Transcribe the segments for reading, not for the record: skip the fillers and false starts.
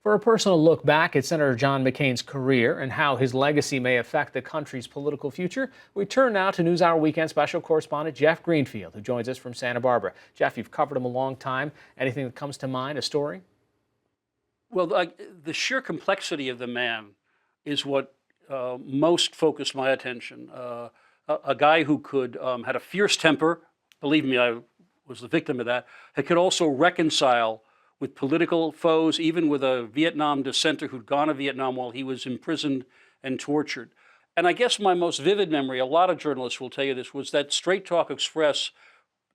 For a personal look back at Senator John McCain's career and how his legacy may affect the country's political future, we turn now to NewsHour Weekend special correspondent Jeff Greenfield, who joins us from Santa Barbara. Jeff, you've covered him a long time. Anything that comes to mind, a story? Well, the sheer complexity of the man is what most focused my attention. A guy who could had a fierce temper. Believe me, I was the victim of that. He could also reconcile with political foes, even with a Vietnam dissenter who'd gone to Vietnam while he was imprisoned and tortured. And I guess my most vivid memory, a lot of journalists will tell you this, was that Straight Talk Express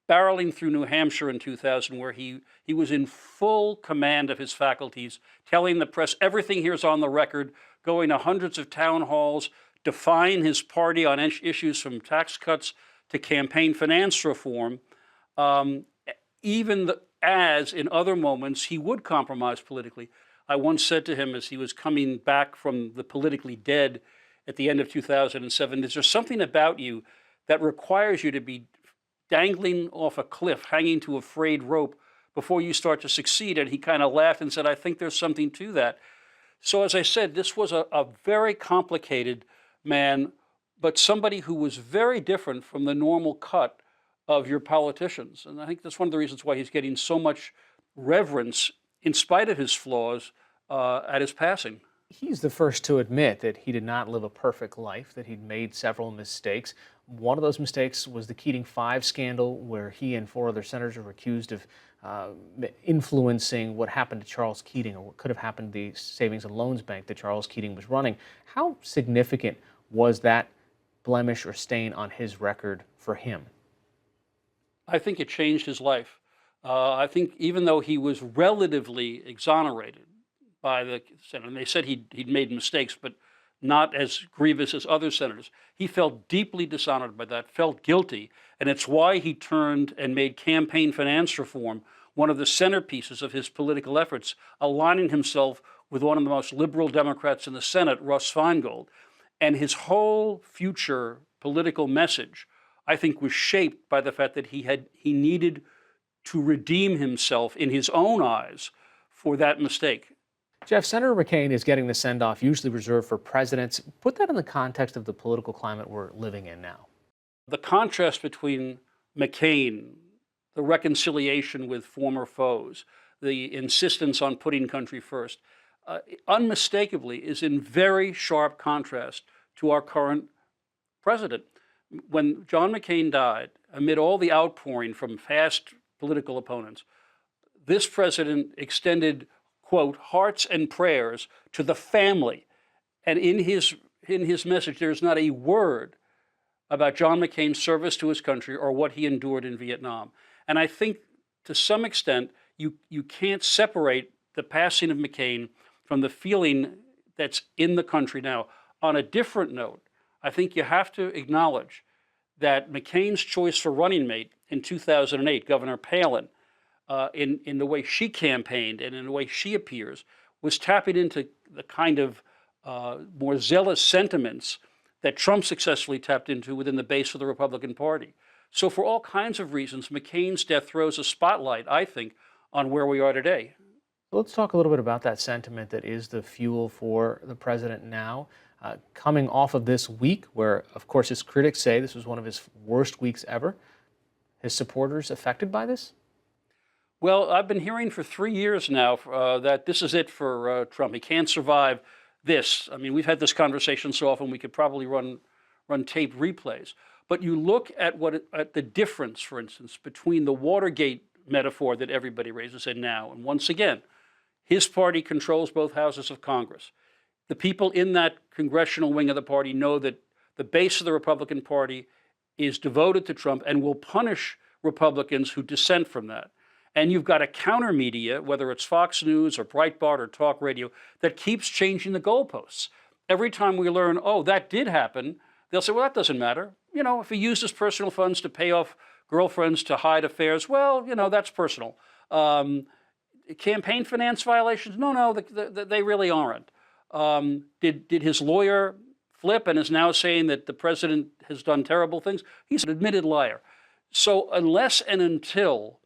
barreling through New Hampshire in 2000, where he was in full command of his faculties, telling the press everything here's on the record, going to hundreds of town halls, defying his party on issues from tax cuts to campaign finance reform, as in other moments he would compromise politically. I once said to him as he was coming back from the politically dead at the end of 2007, is there something about you that requires you to be dangling off a cliff, hanging to a frayed rope before you start to succeed? And he kind of laughed and said, I think there's something to that. So as I said, this was a very complicated man, but somebody who was very different from the normal cut of your politicians. And I think that's one of the reasons why he's getting so much reverence, in spite of his flaws, at his passing. He's the first to admit that he did not live a perfect life, that he'd made several mistakes. One of those mistakes was the Keating 5 scandal, where he and four other senators were accused of influencing what happened to Charles Keating, or what could have happened to the savings and loans bank that Charles Keating was running. How significant was that blemish or stain on his record for him? I think it changed his life. I think even though he was relatively exonerated by the Senate, and they said he'd made mistakes, but not as grievous as other senators, he felt deeply dishonored by that, felt guilty, and it's why he turned and made campaign finance reform one of the centerpieces of his political efforts, aligning himself with one of the most liberal Democrats in the Senate, Russ Feingold. And his whole future political message, I think, was shaped by the fact that he needed to redeem himself in his own eyes for that mistake. Jeff, Senator McCain is getting the send-off usually reserved for presidents. Put that in the context of the political climate we're living in now. The contrast between McCain, the reconciliation with former foes, the insistence on putting country first, unmistakably is in very sharp contrast to our current president. When John McCain died, amid all the outpouring from past political opponents, this president extended, quote, hearts and prayers to the family. And in his message, there's not a word about John McCain's service to his country or what he endured in Vietnam. And I think to some extent, you can't separate the passing of McCain from the feeling that's in the country now. On a different note, I think you have to acknowledge that McCain's choice for running mate in 2008, Governor Palin, in the way she campaigned and in the way she appears, was tapping into the kind of more zealous sentiments that Trump successfully tapped into within the base of the Republican Party. So for all kinds of reasons, McCain's death throws a spotlight, I think, on where we are today. Let's talk a little bit about that sentiment that is the fuel for the president now. Coming off of this week, where, of course, his critics say this was one of his worst weeks ever, his supporters affected by this? Well, I've been hearing for 3 years now that this is it for Trump. He can't survive this. I mean, we've had this conversation so often we could probably run tape replays. But you look at at the difference, for instance, between the Watergate metaphor that everybody raises and now, and once again, his party controls both houses of Congress. The people in that congressional wing of the party know that the base of the Republican Party is devoted to Trump and will punish Republicans who dissent from that. And you've got a counter media, whether it's Fox News or Breitbart or Talk Radio, that keeps changing the goalposts. Every time we learn, oh, that did happen, they'll say, well, that doesn't matter. You know, if he used his personal funds to pay off girlfriends to hide affairs, well, you know, that's personal. Campaign finance violations? No, they really aren't. Did his lawyer flip and is now saying that the president has done terrible things? He's an admitted liar. So unless and until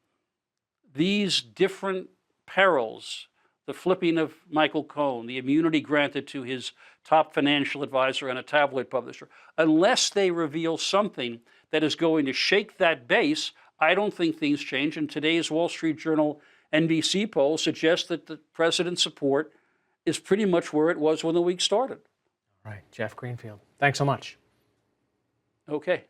these different perils, the flipping of Michael Cohen, the immunity granted to his top financial advisor and a tabloid publisher, unless they reveal something that is going to shake that base, I don't think things change. And today's Wall Street Journal NBC poll suggests that the president's support is pretty much where it was when the week started. All right, Jeff Greenfield, thanks so much. Okay.